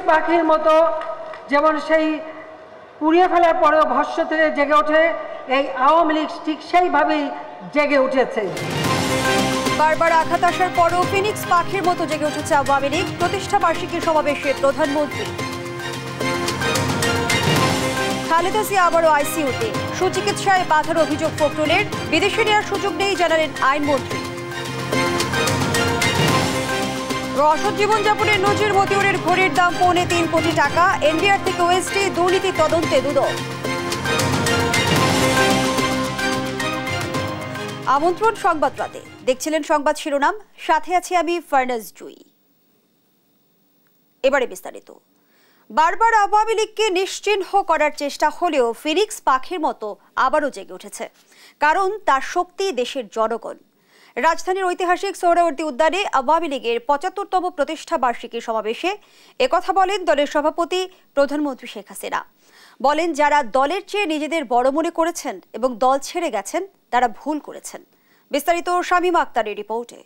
পাখির মতো যেমন সেই পুড়িয়ে ফেলার পরেও ভস্ম থেকে জেগে ওঠে, এই আওয়ামী লীগ ঠিক সেইভাবেই জেগে উঠেছে। বারবার আঘাত আসার পরও ফিনিক্স পাখির মতো জেগে উঠেছে আওয়ামী লীগ। প্রতিষ্ঠা বার্ষিকী সমাবেশে প্রধানমন্ত্রী। খালেদা জিয়া আবারও আইসিইউতে, সুচিকিৎসায় বাধার অভিযোগ ফখরুলের, বিদেশে নেওয়ার সুযোগ নেই জানালেন আইনমন্ত্রী। রসদ জীবনযাপনের নজির মতিউরের ঘড়ির দাম ৩.৫ কোটি টাকা, এনবিআর থেকে ওএসডি দুর্নীতি তদন্তে দুদক। আমন্ত্রণ সংবাদ রাতে, দেখছিলেন সংবাদ শিরোনাম, সাথে আছি আমি ফারনাজ জুই। এবারে বিস্তারিত। বারবার আওয়ামী লীগকে নিশ্চিহ্ন করার চেষ্টা হলেও ফিনিক্স পাখির মতো আবারও জেগে উঠেছে, কারণ তার শক্তি দেশের জনগণ। রাজধানীর ঐতিহাসিক সোহরাওয়ার্দী উদ্যানে আওয়ামী লীগের ৭৫তম প্রতিষ্ঠা বার্ষিকী সমাবেশে একথা বলেন দলের সভাপতি প্রধানমন্ত্রী শেখ হাসিনা। বলেন, যারা দলের চেয়ে নিজেদের বড় মনে করেছেন এবং দল ছেড়ে গেছেন তারা ভুল করেছেন। বিস্তারিত শামীমা আক্তারের রিপোর্টে।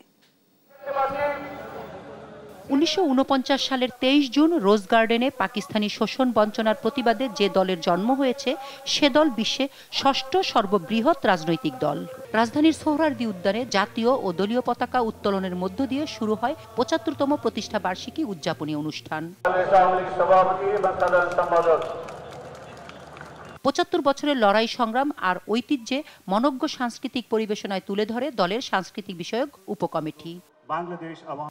১৯৪৯ সালের ২৩ জুন রোজ গার্ডেনে পাকিস্তানি শোষণ বঞ্চনার প্রতিবাদে যে দলের জন্ম হয়েছে সে দল বিশ্বে ষষ্ঠ সর্ববৃহৎ রাজনৈতিক দল। রাজধানীর সোহরাওয়ার্দী উদ্যানে জাতীয় ও দলীয় পতাকা উত্তোলনের মধ্য দিয়ে শুরু হয় ৭৫তম প্রতিষ্ঠা বার্ষিকী উদযাপনী অনুষ্ঠান। ৭৫ বছরের লড়াই সংগ্রাম আর ঐতিহ্যে মনোজ্ঞ সাংস্কৃতিক পরিবেশনায় তুলে ধরে দলের সাংস্কৃতিক বিষয়ক উপকমিটি।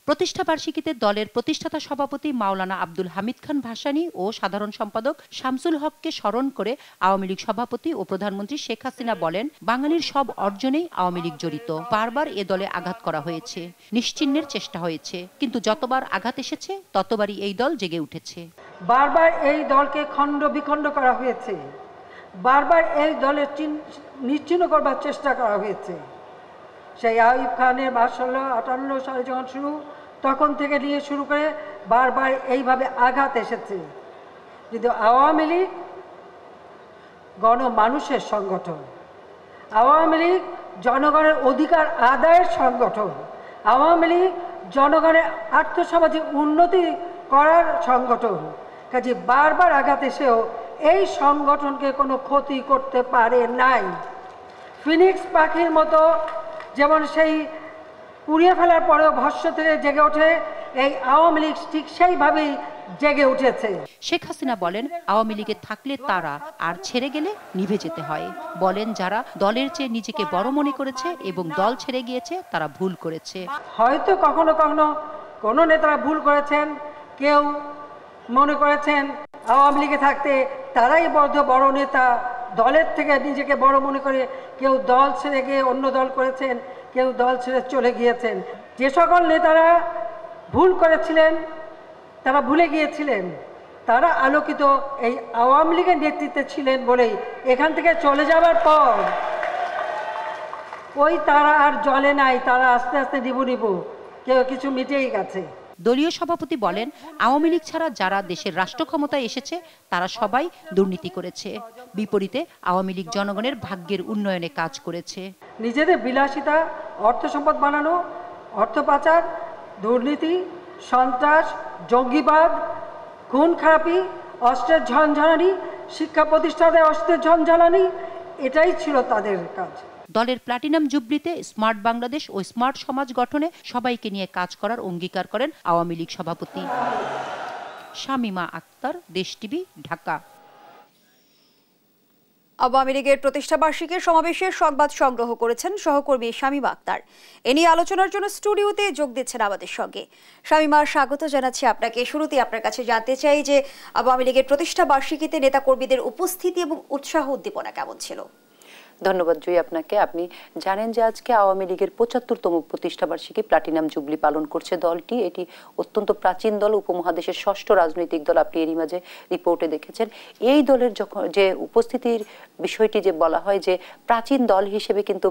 প্রতিষ্ঠা বার্ষিকীতে দলের প্রতিষ্ঠাতা সভাপতি মাওলানা আব্দুল হামিদ খান ভাসানী ও সাধারণ সম্পাদক শামসুল হককে স্মরণ করে আওয়ামী লীগ সভাপতি ও প্রধানমন্ত্রী শেখ হাসিনা বলেন, বাঙালির সব অর্জনেই আওয়ামী লীগ জড়িত। বারবার এ দলে আঘাত করা হয়েছে, নিশ্চিহ্নের চেষ্টা হয়েছে, কিন্তু যতবার আঘাত এসেছে ততবারই এই দল জেগে উঠেছে। বারবার এই দলকে খণ্ড বিখণ্ড করা হয়েছে, বারবার এই দলের নিশ্চিহ্ন করবার চেষ্টা করা হয়েছে। সেই আইয়ুব খানের ১২৫৮ সালে যখন শুরু, তখন থেকে নিয়ে শুরু করে বারবার এইভাবে আঘাত এসেছে। কিন্তু আওয়ামী লীগ গণমানুষের সংগঠন, আওয়ামী লীগ জনগণের অধিকার আদায়ের সংগঠন, আওয়ামী লীগ জনগণের আর্থসামাজিক উন্নতি করার সংগঠন। কাজে বারবার আঘাত এসেও এই সংগঠনকে কোনো ক্ষতি করতে পারে নাই। ফিনিক্স পাখির মতো যেমন সেই পুড়িয়ে ফেলার পরেও ভস্ম থেকে জেগে ওঠে, এই আওয়ামী লীগ ঠিক সেইভাবেই জেগে উঠেছে। শেখ হাসিনা বলেন, আওয়ামী লীগে থাকলে তারা, আর ছেড়ে গেলে নিভে যেতে হয়। বলেন, যারা দলের চেয়ে নিজেকে বড় মনে করেছে এবং দল ছেড়ে গিয়েছে তারা ভুল করেছে। হয়তো কখনো কখনো কোনো নেতারা ভুল করেছেন, কেউ মনে করেছেন আওয়ামী লীগে থাকতে তারাই বড় নেতা, দলের থেকে নিজেকে বড় মনে করে কেউ দল ছেড়ে গিয়ে অন্য দল করেছেন, কেউ দল ছেড়ে চলে গিয়েছেন। যে সকল নেতারা ভুল করেছিলেন, তারা ভুলে গিয়েছিলেন, তারা আলোকিত এই আওয়ামী লীগের নেতৃত্বে ছিলেন বলেই এখান থেকে চলে যাওয়ার পর ওই তারা আর জ্বলে নাই, তারা আস্তে আস্তে নিবু কেউ কিছু মিটেই গেছে। দলীয় সভাপতি বলেন, আওয়ামী লীগ ছাড়া যারা দেশের রাষ্ট্র ক্ষমতায় এসেছে তারা সবাই দুর্নীতি করেছে। বিপরীতে আওয়ামী লীগ জনগণের ভাগ্যের উন্নয়নে কাজ করেছে। নিজেদের বিলাসিতা, অর্থ সম্পদ বানানো, অর্থ পাচার, দুর্নীতি, সন্ত্রাস, জঙ্গিবাদ, খুন খারাপি, অস্ত্রের ঝনঝনানি, শিক্ষা প্রতিষ্ঠানে অস্ত্রের ঝনঝনানি, এটাই ছিল তাদের কাজ। দলের প্লাটিনাম জুবলিতে স্মার্ট বাংলাদেশ ও স্মার্ট সমাজ গঠনে সবাইকে নিয়ে কাজ করার অঙ্গীকার করেন আওয়ামী লীগ সভাপতি। শামীমা আক্তার, দেশ টিভি, ঢাকা। আওয়ামী লীগের প্রতিষ্ঠা বার্ষিকীর সমাবেশে সংবাদ সংগ্রহ করেছেন সহকর্মী শামীমা আক্তার। এ নিয়ে আলোচনার জন্য স্টুডিওতে যোগ দিচ্ছেন আমাদের সঙ্গে। শামীমা, স্বাগত জানাচ্ছি আপনাকে। শুরুতেই আপনার কাছে জানতে চাই যে আওয়ামী লীগের প্রতিষ্ঠা বার্ষিকীতে নেতাকর্মীদের উপস্থিতি এবং উৎসাহ উদ্দীপনা কেমন ছিল? ধন্যবাদ জয়ী আপনাকে। আপনি জানেন যে আজকে আওয়ামী লীগের ৭৫তম প্রতিষ্ঠা বার্ষিকী প্লাটিনাম জুবলি পালন করছে দলটি। এটি অত্যন্ত প্রাচীন দল, উপমহাদেশের ষষ্ঠ রাজনৈতিক দল। আপনি এরই মাঝে রিপোর্টে দেখেছেন এই দলের যখন যে উপস্থিতির বিষয়টি যে বলা হয় যে প্রাচীন দল হিসেবে কিন্তু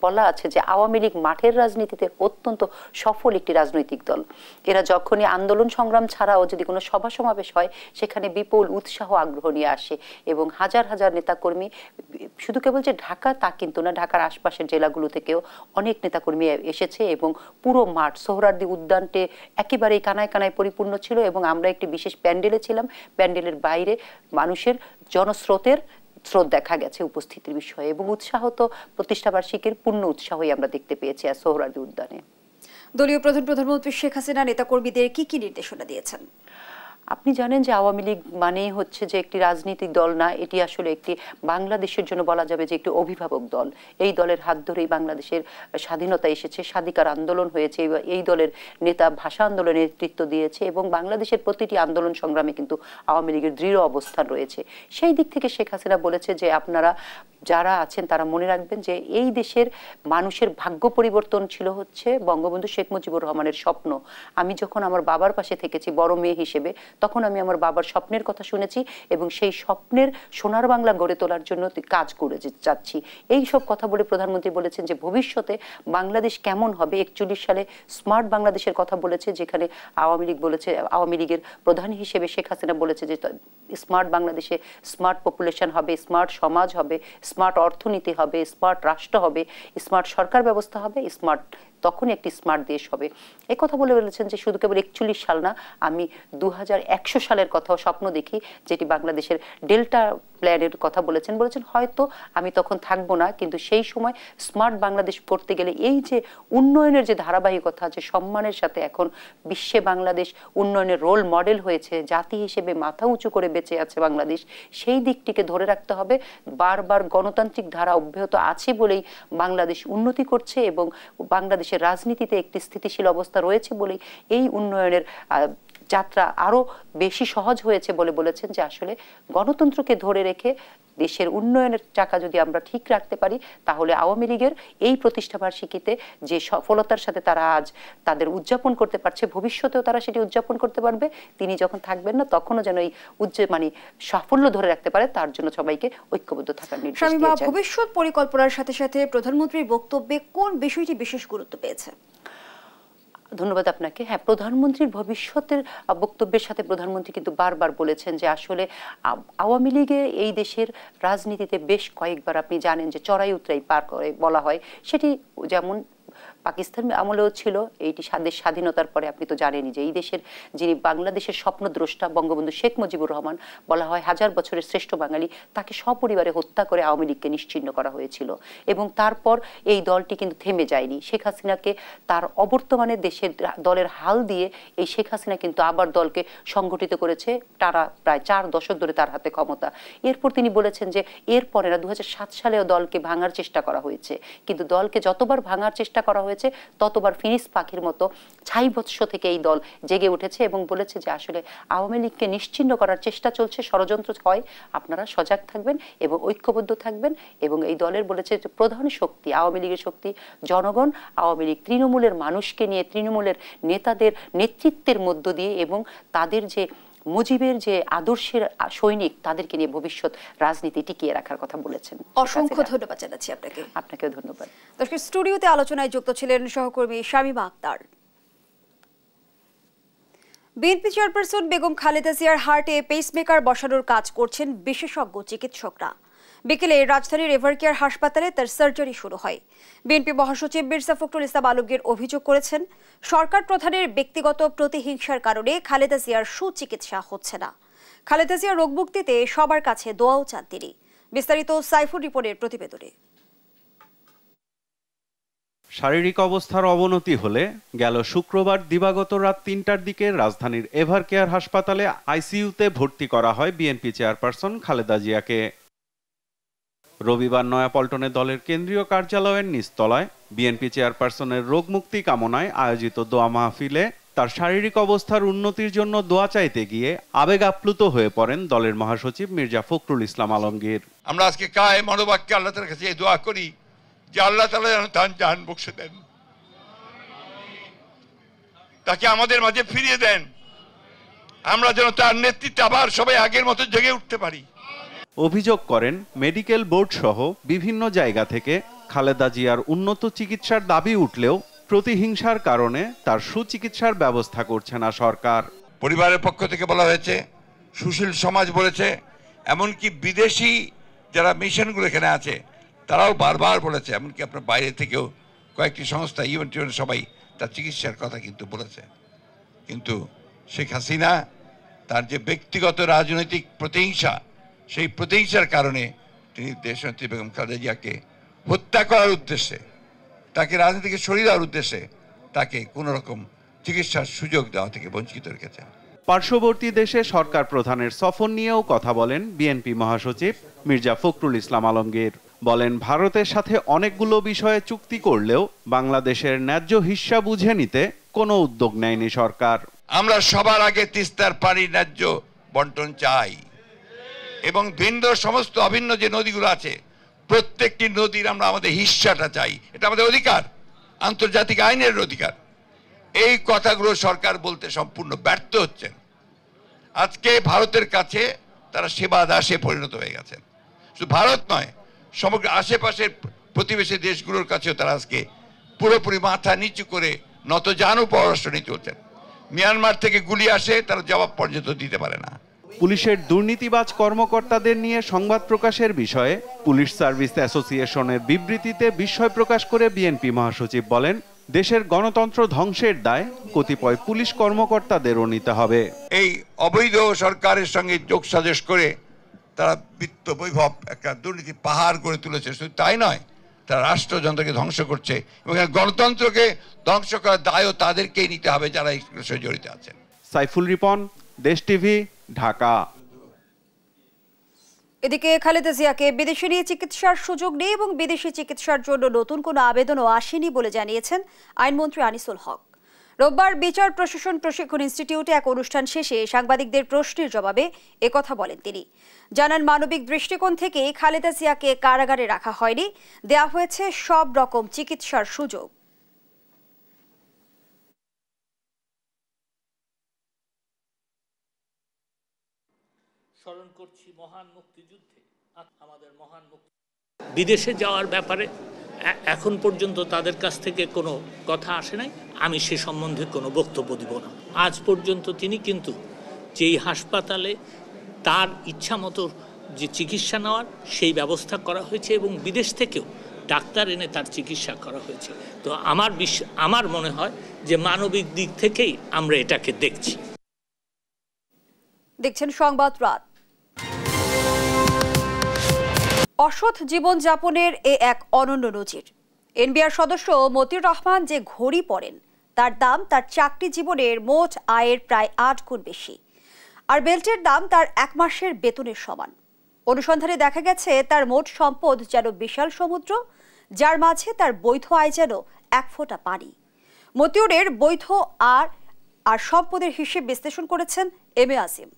বলা আছে যে আওয়ামী লীগ মাঠের রাজনীতিতে অত্যন্ত সফল একটি রাজনৈতিক দল। এরা যখনই আন্দোলন সংগ্রাম ছাড়াও যদি কোনো সভা সমাবেশ হয় সেখানে বিপুল উৎসাহ আগ্রহ নিয়ে আসে এবং হাজার হাজার নেতাকর্মী শুধু কেবল যে ঢাকা ঢাকা তা কিন্তু না, ঢাকার আশপাশের জেলাগুলো থেকেও অনেক নেতাকর্মী এসেছে এবং পুরো মাঠ সোহরাওয়ার্দী উদ্যানটি একেবারেই কানায় কানায় পরিপূর্ণ ছিল এবং আমরা একটি বিশেষ প্যান্ডেলে ছিলাম। প্যান্ডেলের বাইরে মানুষের জনস্রোতের স্রোত দেখা গেছে উপস্থিতির বিষয়ে এবং উৎসাহ তো প্রতিষ্ঠাবার্ষিকীর পূর্ণ উৎসাহই আমরা দেখতে পেয়েছি আর সোহরাওয়ার্দী উদ্যানে। দলীয় প্রধানমন্ত্রী শেখ হাসিনা নেতাকর্মীদের কি কি নির্দেশনা দিয়েছেন? আপনি জানেন যে আওয়ামী লীগ মানেই হচ্ছে যে একটি রাজনৈতিক দল না, এটি আসলে একটি বাংলাদেশের জন্য বলা যাবে যে একটি অভিভাবক দল। এই দলের হাত ধরেই বাংলাদেশের স্বাধীনতা এসেছে, স্বাধিকার আন্দোলন হয়েছে, এই দলের নেতা ভাষা আন্দোলনের নেতৃত্ব দিয়েছে এবং বাংলাদেশের প্রতিটি আন্দোলন সংগ্রামে কিন্তু আওয়ামী লীগের দৃঢ় অবস্থান রয়েছে। সেই দিক থেকে শেখ হাসিনা বলেছে যে আপনারা যারা আছেন তারা মনে রাখবেন যে এই দেশের মানুষের ভাগ্য পরিবর্তন ছিল হচ্ছে বঙ্গবন্ধু শেখ মুজিবুর রহমানের স্বপ্ন। আমি যখন আমার বাবার পাশে থেকেছি বড় মেয়ে হিসেবে, তখন আমি আমার বাবার স্বপ্নের কথা শুনেছি এবং সেই স্বপ্নের সোনার বাংলা গড়ে তোলার জন্য কাজ করে যাচ্ছি। এই সব কথা বলে প্রধানমন্ত্রী বলেছেন যে ভবিষ্যতে বাংলাদেশ কেমন হবে। 41 সালে স্মার্ট বাংলাদেশের কথা বলেছে, যেখানে আওয়ামী লীগ বলেছে, আওয়ামী লীগের প্রধান হিসেবে শেখ হাসিনা বলেছে যে স্মার্ট বাংলাদেশে স্মার্ট পপুলেশন হবে, স্মার্ট সমাজ হবে, স্মার্ট অর্থনীতি হবে, স্মার্ট রাষ্ট্র হবে, স্মার্ট সরকার ব্যবস্থা হবে, স্মার্ট তখন একটি স্মার্ট দেশ হবে। এই কথা বলে বলেছেন যে শুধু কেবল 41 সাল না, আমি 2100 সালের কথাও স্বপ্ন দেখি, যেটি বাংলাদেশের ডেল্টা প্ল্যানের কথা বলেছেন হয়তো আমি তখন থাকবো না, কিন্তু সেই সময় স্মার্ট বাংলাদেশ করতে গেলে এই যে উন্নয়নের যে ধারাবাহিকতা, যে সম্মানের সাথে এখন বিশ্বে বাংলাদেশ উন্নয়নের রোল মডেল হয়েছে, জাতি হিসেবে মাথা উঁচু করে বেঁচে আছে বাংলাদেশ, সেই দিকটিকে ধরে রাখতে হবে। বারবার গণতান্ত্রিক ধারা অব্যাহত আছে বলেই বাংলাদেশ উন্নতি করছে এবং বাংলাদেশের রাজনীতিতে একটি স্থিতিশীল অবস্থা রয়েছে বলেই এই উন্নয়নের যাত্রা আরো বেশি সহজ হয়েছে বলে বলেছেন যে আসলে গণতন্ত্রকে ধরে রেখে দেশের উন্নয়নের চাকা যদি আমরা ঠিক রাখতে পারি, তাহলে আওয়ামী লীগের এই প্রতিষ্ঠাবার্ষিকীতে যে সফলতার সাথে তারা আজ তাদের উদযাপন করতে পারছে, ভবিষ্যতেও তারা সেটি উদযাপন করতে পারবে। তিনি যখন থাকবেন না তখনও যেন এই সাফল্য ধরে রাখতে পারে, তার জন্য সবাইকে ঐক্যবদ্ধ থাকার নির্দেশ দিয়েছেন। ভবিষ্যৎ পরিকল্পনার সাথে সাথে প্রধানমন্ত্রীর বক্তব্যে কোন বিষয়টি বিশেষ গুরুত্ব পেয়েছে? ধন্যবাদ আপনাকে। হ্যাঁ, প্রধানমন্ত্রীর ভবিষ্যতের বক্তব্যের সাথে প্রধানমন্ত্রী কিন্তু বারবার বলেছেন যে আসলে আওয়ামী লীগে এই দেশের রাজনীতিতে বেশ কয়েকবার আপনি জানেন যে চড়াই উতরাই পার করে বলা হয়, সেটি যেমন পাকিস্তান আমলেও ছিল, এইটি দেশ স্বাধীনতার পরে আপনি তো জানেনই যে এই দেশের যিনি বাংলাদেশের স্বপ্নদ্রষ্টা বঙ্গবন্ধু শেখ মুজিবুর রহমান, বলা হয় 1000 বছরের শ্রেষ্ঠ বাঙালি, তাকে সপরিবারে হত্যা করে আওয়ামী লীগকে নিশ্চিহ্ন করা হয়েছিল এবং তারপর এই দলটি কিন্তু থেমে যায়নি। শেখ হাসিনাকে তার অবর্তমানে দেশের দলের হাল দিয়ে এই শেখ হাসিনা কিন্তু আবার দলকে সংগঠিত করেছে, টানা প্রায় 4 দশক ধরে তার হাতে ক্ষমতা। এরপর তিনি বলেছেন যে এরপরে 2007 সালেও দলকে ভাঙার চেষ্টা করা হয়েছে, কিন্তু দলকে যতবার ভাঙার চেষ্টা করা হয়েছে ততবার ফিনিক্স পাখির মতো ছাই বৎস থেকে এই দল জেগে উঠেছে এবং বলেছে যে আসলে আওয়ামী লীগকে নিশ্চিহ্ন করার চেষ্টা চলছে, ষড়যন্ত্র হয়, আপনারা সজাগ থাকবেন এবং ঐক্যবদ্ধ থাকবেন। এবং এই দলের বলেছে যে প্রধান শক্তি আওয়ামী লীগের শক্তি জনগণ, আওয়ামী লীগ তৃণমূলের মানুষকে নিয়ে, তৃণমূলের নেতাদের নেতৃত্বের মধ্য দিয়ে এবং তাদের যে মুজিবের যে আদর্শের সৈনিক, তাদেরকে নিয়ে ভবিষ্যৎ রাজনীতি টিকিয়ে রাখার কথা বলেছেন। অসংখ্য ধন্যবাদ জানাচ্ছি আপনাকে। আপনাকেও ধন্যবাদ। দর্শক, স্টুডিওতে আলোচনায় যুক্ত ছিলেন সহকর্মী শামীমা আক্তার। বিএনপি চেয়ারপারসন বেগম খালেদা জিয়ার হার্টে পেসমেকার বসানোর কাজ করছেন বিশেষজ্ঞ চিকিৎসকরা। বিকেলে রাজধানীর এভারকেয়ার হাসপাতালে তার সার্জারি শুরু হয়। বিএনপি মহাসচিব মির্জা ফখরুল ইসলাম আলমগীর অভিযোগ করেছেন, সরকার প্রধানের ব্যক্তিগত প্রতিহিংসার কারণে খালেদা জিয়ার সুচিকিৎসা হচ্ছে না। খালেদা জিয়ার রোগমুক্তিতে সবার কাছে দোয়াও চান তিনি। বিস্তারিত সাইফুর রিপোর্টের প্রতিবেদনে। শারীরিক অবস্থার অবনতি হলে গেল শুক্রবার দিবাগত রাত 3টার দিকে রাজধানীর এভারকেয়ার হাসপাতালে আইসিইউতে ভর্তি করা হয় বিএনপি চেয়ারপারসন খালেদা জিয়াকে। রবিবার নয়াপল্টনে দলের কেন্দ্রীয় কার্যালয়ের নিচতলায় বিএনপি চেয়ারপারসনের রোগমুক্তি কামনায় আয়োজিত দোয়া মাহফিলে তার শারীরিক অবস্থার উন্নতির জন্য দোয়া চাইতে গিয়ে আবেগ আপ্লুত হয়ে পড়েন দলের মহাসচিব মির্জা ফখরুল ইসলাম আলমগীর। আমরা আজকে কায়ে মনোবাক্যে আল্লাহ তাআলার কাছে এই দোয়া করি যে আল্লাহ তাআলা যেন তার জান বখশে দেন, তাকে আমাদের মাঝে ফিরিয়ে দেন, আমরা যেন তার নেতৃত্বে আবার সবাই আগের মতো জেগে উঠতে পারি। অভিযোগ করেন, মেডিকেল বোর্ড সহ বিভিন্ন জায়গা থেকে খালেদা জিয়ার উন্নত চিকিৎসার দাবি উঠলেও প্রতিহিংসার কারণে তার সুচিকিৎসার ব্যবস্থা করছে না সরকার। পরিবারের পক্ষ থেকে বলা হয়েছে, সুশীল সমাজ বলেছে, এমনকি বিদেশি যারা মিশনগুলো এখানে আছে তারাও বারবার বলেছে, এমনকি আপনার বাইরে থেকেও কয়েকটি সংস্থা ইউএন সবাই তার চিকিৎসার কথা কিন্তু বলেছে। কিন্তু শেখ হাসিনা তার যে ব্যক্তিগত রাজনৈতিক প্রতিহিংসা, সেই প্রতিহিংসার কারণে তিনি দেশনেত্রী বেগম খালেদা জিয়াকে হত্যা করার উদ্দেশ্যে, তাকে রাজনীতি থেকে সরিয়ে দেওয়ার উদ্দেশ্যে তাকে কোনো রকম চিকিৎসার সুযোগ দেওয়া থেকে বঞ্চিত রেখেছে। পার্শ্ববর্তী দেশে সরকার প্রধানের সফর নিয়েও কথা বলেন বিএনপি মহাসচিব মির্জা ফখরুল ইসলাম আলমগীর। বলেন, ভারতের সাথে অনেকগুলো বিষয়ে চুক্তি করলেও বাংলাদেশের ন্যায্য হিস্সা বুঝে নিতে কোনো উদ্যোগ নেয়নি সরকার। আমরা সবার আগে তিস্তার পানির ন্যায্য বন্টন চাই এবং ভিন্ন সমস্ত অভিন্ন যে নদীগুলো আছে প্রত্যেকটি নদীর আমরা আমাদের হিস্সাটা চাই। এটা আমাদের অধিকার, আন্তর্জাতিক আইনের অধিকার। এই কথাগুলো সরকার বলতে সম্পূর্ণ ব্যর্থ হচ্ছেন। আজকে ভারতের কাছে তারা সেবা দাসে পরিণত হয়ে গেছেন। শুধু ভারত নয়, সমগ্র আশেপাশের প্রতিবেশী দেশগুলোর কাছেও তারা আজকে পুরোপুরি মাথা নিচু করে নতজানু পররাষ্ট্র নীতি চলছেন। মিয়ানমার থেকে গুলি আসে, তারা জবাব পর্যন্ত দিতে পারে না। পুলিশের দুর্নীতিবাজ কর্মকর্তাদের নিয়ে সংবাদ প্রকাশের বিষয়ে পুলিশ সার্ভিস অ্যাসোসিয়েশনের বিবৃতিতে বিস্ময় প্রকাশ করে বিএনপি মহাসচিব বলেন, দেশের গণতন্ত্র ধ্বংসের দায় কতিপয় পুলিশ কর্মকর্তাদেরও নিতে হবে। এই অবৈধ সরকারের সঙ্গে যোগসাজশ করে তারা বিত্ত বৈভব একটা দুর্নীতি পাহাড় করে তুলেছে। শুধু তাই নয়, তারা রাষ্ট্রযন্ত্রকে ধ্বংস করছে এবং গণতন্ত্রকে ধ্বংস করার দায়ও তাদেরকেই নিতে হবে যারা এই বিষয়ে জড়িত আছেন। সাইফুল রিপন, দেশ টিভি, ঢাকা। এদিকে খালেদা জিয়াকে বিদেশে নিয়ে চিকিৎসার সুযোগ নেই এবং বিদেশি চিকিৎসার জন্য নতুন কোনো আবেদনও আসেনি বলে জানিয়েছেন আইনমন্ত্রী আনিসুল হক। রোববার বিচার প্রশাসন প্রশিক্ষণ ইনস্টিটিউটে এক অনুষ্ঠান শেষে সাংবাদিকদের প্রশ্নের জবাবে একথা বলেন তিনি। জানান, মানবিক দৃষ্টিকোণ থেকে খালেদা জিয়াকে কারাগারে রাখা হয়নি, দেয়া হয়েছে সব রকম চিকিৎসার সুযোগ। স্মরণ করছি মহান মুক্তিযুদ্ধে আমাদের মহান বিদেশে যাওয়ার ব্যাপারে এখন পর্যন্ত তাদের কাছ থেকে কোনো কথা আসে নাই। আমি সে সম্বন্ধে কোনো বক্তব্য দিব না। আজ পর্যন্ত তিনি কিন্তু যেই হাসপাতালে তার ইচ্ছা মতো যে চিকিৎসা নেওয়ার সেই ব্যবস্থা করা হয়েছে এবং বিদেশ থেকেও ডাক্তার এনে তার চিকিৎসা করা হয়েছে। তো আমার মনে হয় যে মানবিক দিক থেকেই আমরা এটাকে দেখছি। দেখছেন সংবাদ রাত। অসৎ জীবনযাপনের এক অনন্য নজির। এনবিআর সদস্য মতিউর রহমান যে ঘড়ি পরেন তার দাম তার চাকরি জীবনের মোট আয়ের প্রায় 8 গুণ বেশি, আর বেল্টের দাম তার 1 মাসের বেতনের সমান। অনুসন্ধানে দেখা গেছে তার মোট সম্পদ যেন বিশাল সমুদ্র, যার মাঝে তার বৈধ আয় যেন 1 ফোঁটা পানি। মতিউরের বৈধ আর সম্পদের হিসেব বিশ্লেষণ করেছেন এম এ আসিম।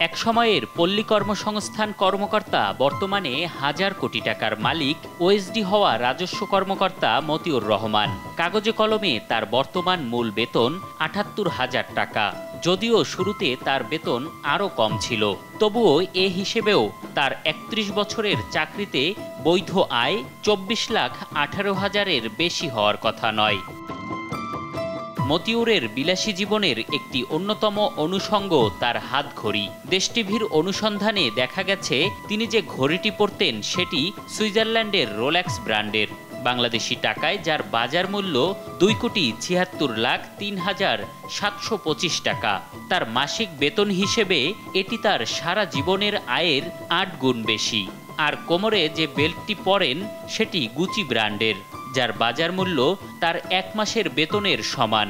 এক সময়ের পল্লী কর্মসংস্থান কর্মকর্তা বর্তমানে হাজার কোটি টাকার মালিক ওএসডি হওয়া রাজস্ব কর্মকর্তা মতিউর রহমান। কাগজে কলমে তার বর্তমান মূল বেতন ৭৮,০০০ টাকা। যদিও শুরুতে তার বেতন আরও কম ছিল, তবুও এ হিসেবেও তার ৩১ বছরের চাকরিতে বৈধ আয় ২৪,১৮,০০০-এর বেশি হওয়ার কথা নয়। মতিউরের বিলাসী জীবনের একটি অন্যতম অনুষঙ্গ তার হাত ঘড়ি। দেশ টিভির অনুসন্ধানে দেখা গেছে তিনি যে ঘড়িটি পরতেন সেটি সুইজারল্যান্ডের রোলেক্স ব্র্যান্ডের। বাংলাদেশি টাকায় যার বাজার মূল্য ২,৭৩,৩হাজার,৭২৫ টাকা। তার মাসিক বেতন হিসেবে এটি তার সারা জীবনের আয়ের ৮ গুণ বেশি। আর কোমরে যে বেল্টটি পরেন সেটি গুচি ব্র্যান্ডের, যার বাজার মূল্য তার 1 মাসের বেতনের সমান।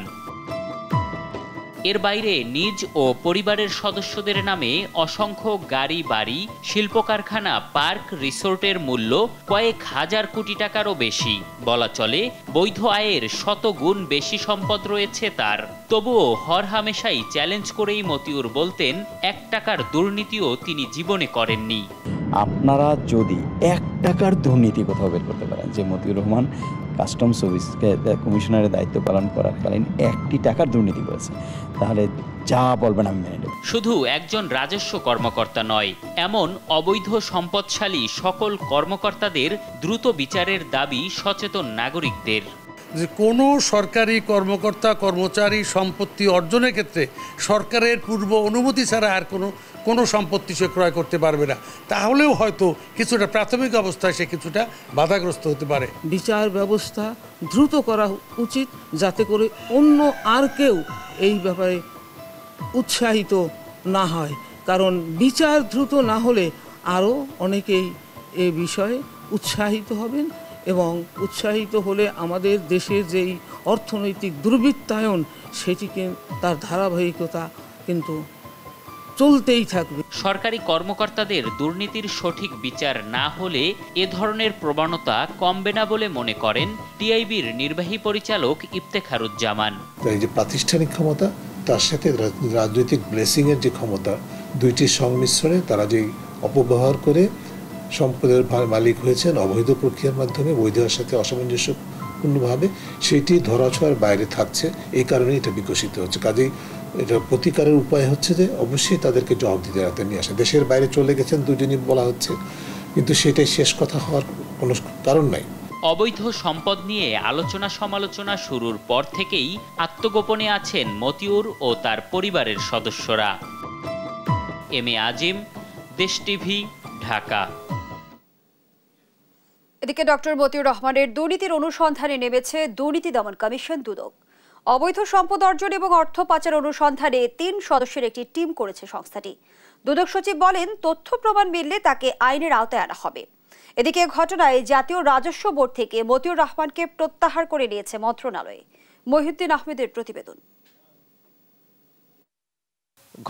এর বাইরে নিজ ও পরিবারের সদস্যদের নামে অসংখ্য গাড়ি, বাড়ি, শিল্প কারখানা, পার্ক, রিসোর্টের মূল্য কয়েক হাজার কোটি টাকারও বেশি। বলা চলে বৈধ আয়ের 100 গুণ বেশি সম্পদ রয়েছে তার। তবুও হরহামেশাই চ্যালেঞ্জ করেই মতিউর বলতেন 1 টাকার দুর্নীতিও তিনি জীবনে করেননি। আপনারা যদি 1 টাকার দুর্নীতি কোথাও বের করতে পারেন যে মতিউর রহমান কাস্টমস কমিশনারের দায়িত্ব পালন করাকালীন 1 টাকার দুর্নীতি করেছে, তাহলে যা বলবেন আমি মেনে নেব। শুধু একজন রাজস্ব কর্মকর্তা নয়, এমন অবৈধ সম্পদশালী সকল কর্মকর্তাদের দ্রুত বিচারের দাবি সচেতন নাগরিকদের। যে কোনো সরকারি কর্মকর্তা কর্মচারী সম্পত্তি অর্জনের ক্ষেত্রে সরকারের পূর্ব অনুমতি ছাড়া আর কোনো কোনো সম্পত্তি সে ক্রয় করতে পারবে না, তাহলেও হয়তো কিছুটা প্রাথমিক অবস্থায় সে কিছুটা বাধাগ্রস্ত হতে পারে। বিচার ব্যবস্থা দ্রুত করা উচিত, যাতে করে অন্য আর কেউ এই ব্যাপারে উৎসাহিত না হয়, কারণ বিচার দ্রুত না হলে আরও অনেকেই এ বিষয়ে উৎসাহিত হবেন, এবং উৎসাহিত হলে আমাদের দেশের যেই অর্থনৈতিক দুর্বৃত্তায়ন সেটিকে তার ধারাবাহিকতা কিন্তু চলতেই থাকবে। সরকারি কর্মকর্তাদের দুর্নীতির সঠিক বিচার না হলে এ ধরনের প্রবণতা কমবে না বলে মনে করেন টিআইবির নির্বাহী পরিচালক ইফতেখারুজ্জামান। এই যে প্রাতিষ্ঠানিক ক্ষমতা তার সাথে রাজনৈতিক ব্লেসিং এর যে ক্ষমতা, দুইটির সংমিশ্রণে তারা যে অপব্যবহার করে সম্পদের মালিক হয়েছেন অবৈধ প্রক্রিয়ার মাধ্যমে, বৈধের সাথে অসামঞ্জস্যপূর্ণভাবে, সেটি ধরাছোঁয়ার বাইরে থাকছে। এই কারণে এটা বিকশিত হচ্ছে। কাজেই এটা প্রতিকারের উপায় হচ্ছে যে অবশ্যই তাদেরকে জবাবদিহির আওতায় নিয়ে আসে। দেশের বাইরে চলে গেছেন দুজনই বলা হচ্ছে, কিন্তু সেটাই শেষ কথা হওয়ার কোনো কারণ নাই। অবৈধ সম্পদ নিয়ে আলোচনা সমালোচনা শুরুর পর থেকেই আত্মগোপনে আছেন মতিউর ও তার পরিবারের সদস্যরা। এম এ আজিম, দেশ টিভি, ঢাকা। এদিকে ডক্টর মতিউর রহমানের দুর্নীতির অনুসন্ধানে নেমেছে দুর্নীতি দমন কমিশন দুদক। অবৈধ সম্পদ অর্জন এবং অর্থ পাচার অনুসন্ধানে 3 সদস্যের একটি টিম করেছে সংস্থাটি। দুদক সচিব বলেন, তথ্য প্রমাণ মিললে তাকে আইনের আওতায় আনা হবে। এদিকে ঘটনায় জাতীয় রাজস্ব বোর্ড থেকে মতিউর রহমানকে প্রত্যাহার করে নিয়েছে মন্ত্রণালয়। মহিউদ্দিন আহমেদের প্রতিবেদন।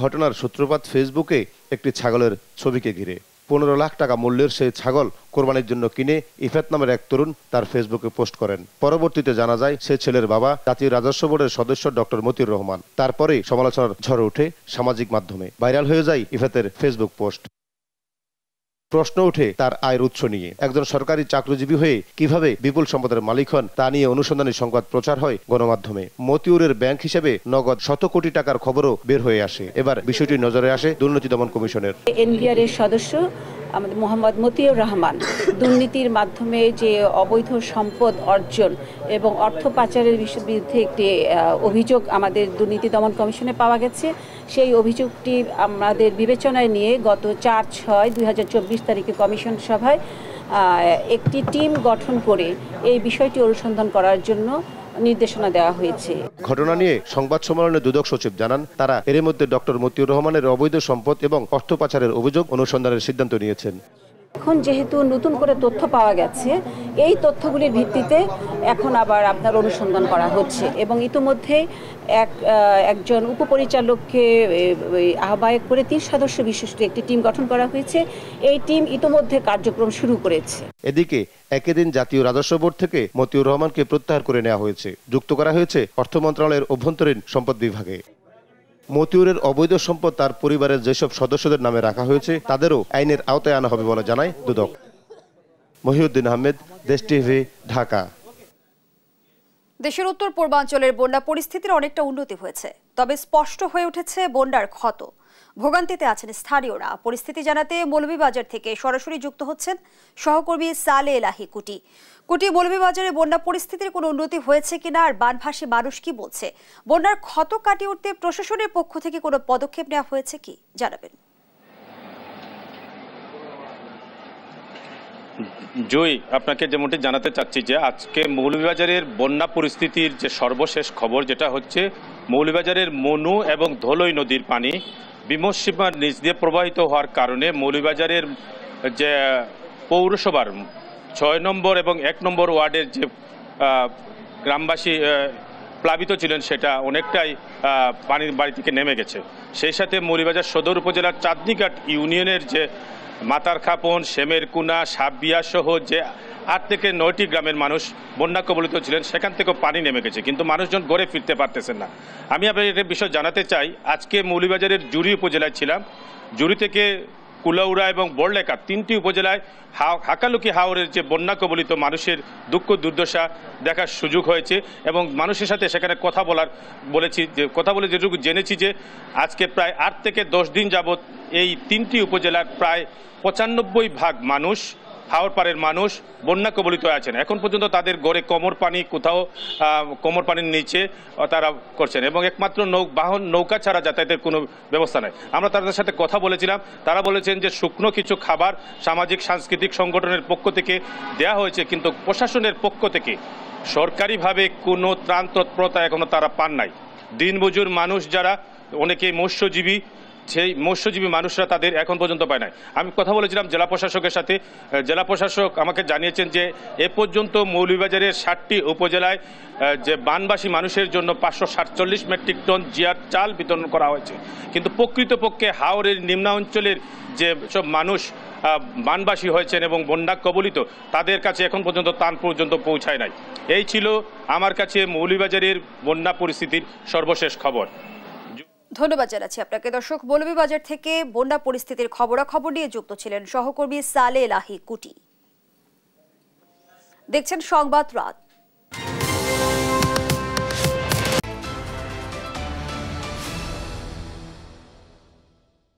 ঘটনার সূত্রপাত ফেসবুকে একটি ছাগলের ছবিকে ঘিরে। 15 লাখ টাকা মূল্যের সেই ছাগল কোরবানির জন্য কিনে ইফাত নামের এক তরুণ তার ফেসবুকে পোস্ট করেন। পরবর্তীতে জানা যায় সে ছেলের বাবা জাতীয় রাজস্ব বোর্ডের সদস্য ডক্টর মতিউর রহমান। তারপরেই সমালোচনার ঝড় ওঠে সামাজিক মাধ্যমে। ভাইরাল হয়ে যায় ইফাতের ফেসবুক পোস্ট। প্রশ্ন ওঠে তার আয়ের উৎস নিয়ে। একজন সরকারি চাকরিজীবী হয়ে কিভাবে বিপুল সম্পদের মালিক হন তা নিয়ে অনুসন্ধানী সংবাদ প্রচার হয় গণমাধ্যমে। মতিউরের ব্যাংক হিসেবে নগদ 100 কোটি টাকার খবরও বের হয়ে আসে। এবার বিষয়টি নজরে আসে দুর্নীতি দমন কমিশনের। এনবিআর এর সদস্য আমাদের মোহাম্মদ মতিউর রহমান দুর্নীতির মাধ্যমে যে অবৈধ সম্পদ অর্জন এবং অর্থ পাচারের বিরুদ্ধে একটি অভিযোগ আমাদের দুর্নীতি দমন কমিশনে পাওয়া গেছে। সেই অভিযোগটি আমাদের বিবেচনায় নিয়ে গত 4/6/2024 তারিখে কমিশন সভায় একটি টিম গঠন করে এই বিষয়টি অনুসন্ধান করার জন্য নির্দেশনা দেওয়া হয়েছে। ঘটনা নিয়ে সংবাদ সম্মেলনে দুদক সচিব জানান, তারা এর মধ্যে ডক্টর মতিউর রহমানের অবৈধ সম্পদ এবং অর্থ পাচারের অভিযোগ অনুসন্ধানের সিদ্ধান্ত নিয়েছেন। এখন যেহেতু নতুন করে তথ্য পাওয়া গেছে, এই তথ্যগুলির ভিত্তিতে এখন আবার আপনার অনুসন্ধান করা হচ্ছে এবং ইতিমধ্যে একজন উপপরিচালককে আহ্বায়ক করে 3 সদস্য বিশিষ্ট একটি টিম গঠন করা হয়েছে। এই টিম ইতিমধ্যে কার্যক্রম শুরু করেছে। এদিকে একই দিন জাতীয় রাজস্ব বোর্ড থেকে মতিউর রহমানকে প্রত্যাহার করে নেওয়া হয়েছে, যুক্ত করা হয়েছে অর্থ মন্ত্রণালয়ের অভ্যন্তরীণ সম্পদ বিভাগে। মতিউরের অবৈধ সম্পদ তার পরিবারের যেসব সদস্যদের নামে রাখা হয়েছে তাদেরও আইনের আওতায় আনা হবে বলে জানায় দুদক। মহিউদ্দিন আহমেদ, দেশ টিভি, ঢাকা। দেশের উত্তর পূর্বাঞ্চলের বন্যা পরিস্থিতির অনেকটা উন্নতি হয়েছে, তবে স্পষ্ট হয়ে উঠেছে বন্যার ক্ষত। ভোগান্তিতে আছেন স্থানীয়রা। পরিস্থিতি জানাতে মৌলভীবাজার থেকে সরাসরি যুক্ত হচ্ছেন সহকর্মী সালে এলাহি কুটি। মৌলভীবাজারে বন্যা পরিস্থিতির কোনো উন্নতি হয়েছে কিনা, আর বানভাসী মানুষ কি বলছে, বন্যার ক্ষত কাটিয়ে উঠতে প্রশাসনের পক্ষ থেকে কোনো পদক্ষেপ নেওয়া হয়েছে কি, জানাবেন। জয়, আপনাকে যেমনটি জানাতে চাচ্ছি যে আজকে মৌলভীবাজারের বন্যা পরিস্থিতির যে সর্বশেষ খবর যেটা হচ্ছে, মৌলভীবাজারের মনু এবং ধলই নদীর পানি বিমসসীমার নিচ দিয়ে প্রবাহিত হওয়ার কারণে মৌলভীবাজারের যে পৌরসভার 6 নম্বর এবং 1 নম্বর ওয়ার্ডের যে গ্রামবাসী প্লাবিত ছিলেন সেটা অনেকটাই পানির বাড়ি থেকে নেমে গেছে। সেই সাথে মৌলভীবাজার সদর উপজেলার চাঁদনীঘাট ইউনিয়নের যে মাতারখাপন, শেমেরকুনা, সাববিয়া সহ যে 8 থেকে 9টি গ্রামের মানুষ বন্যা কবলিত ছিলেন, সেখান থেকেও পানি নেমে গেছে, কিন্তু মানুষজন ঘরে ফিরতে পারতেছেন না। আমি আপনাদের একটা বিষয় জানাতে চাই, আজকে মৌলভীবাজারের জুড়ি উপজেলায় ছিলাম। জুড়ি থেকে কুলাউড়া এবং বড়লেখা 3টি উপজেলায় হাকালুকি হাওরের যে বন্যা কবলিত মানুষের দুঃখ দুর্দশা দেখার সুযোগ হয়েছে এবং মানুষের সাথে সেখানে কথা বলে যেটুকু জেনেছি যে আজকে প্রায় 8 থেকে 10 দিন যাবৎ এই 3টি উপজেলার প্রায় 95% মানুষ হাওর পাড়ের মানুষ বন্যা কবলিত আছেন। এখন পর্যন্ত তাদের গড়ে কোমর পানি, কোথাও কোমর পানির নিচে তারা করছেন এবং একমাত্র নৌকা ছাড়া যাতায়াতের কোনো ব্যবস্থা নেই। আমরা তাদের সাথে কথা বলেছিলাম, তারা বলেছেন যে শুকনো কিছু খাবার সামাজিক সাংস্কৃতিক সংগঠনের পক্ষ থেকে দেয়া হয়েছে, কিন্তু প্রশাসনের পক্ষ থেকে সরকারিভাবে কোনো ত্রাণ তৎপরতা এখনো তারা পান নাই। দিনমজুর মানুষ যারা, অনেকেই মৎস্যজীবী, সেই মৎস্যজীবী মানুষরা তাদের এখন পর্যন্ত পায় নাই। আমি কথা বলেছিলাম জেলা প্রশাসকের সাথে, জেলা প্রশাসক আমাকে জানিয়েছেন যে এ পর্যন্ত মৌলভীবাজারের 60টি উপজেলায় যে বানবাসী মানুষের জন্য 547 মেট্রিক টন জিয়ার চাল বিতরণ করা হয়েছে, কিন্তু প্রকৃতপক্ষে হাওরের নিম্নাঞ্চলের যে সব মানুষ বানবাসী হয়েছেন এবং বন্যা কবলিত, তাদের কাছে এখন পর্যন্ত ত্রাণ পর্যন্ত পৌঁছায় নাই। এই ছিল আমার কাছে মৌলভীবাজারের বন্যা পরিস্থিতির সর্বশেষ খবর। ধন্যবাদ জানাচ্ছি আপনাকে। দর্শক, মৌলভীবাজার থেকে বন্যা পরিস্থিতির খবরাখবর নিয়ে যুক্ত ছিলেন সহকর্মী সালে লাহি কুটি। দেখছেন সংবাদ রাত।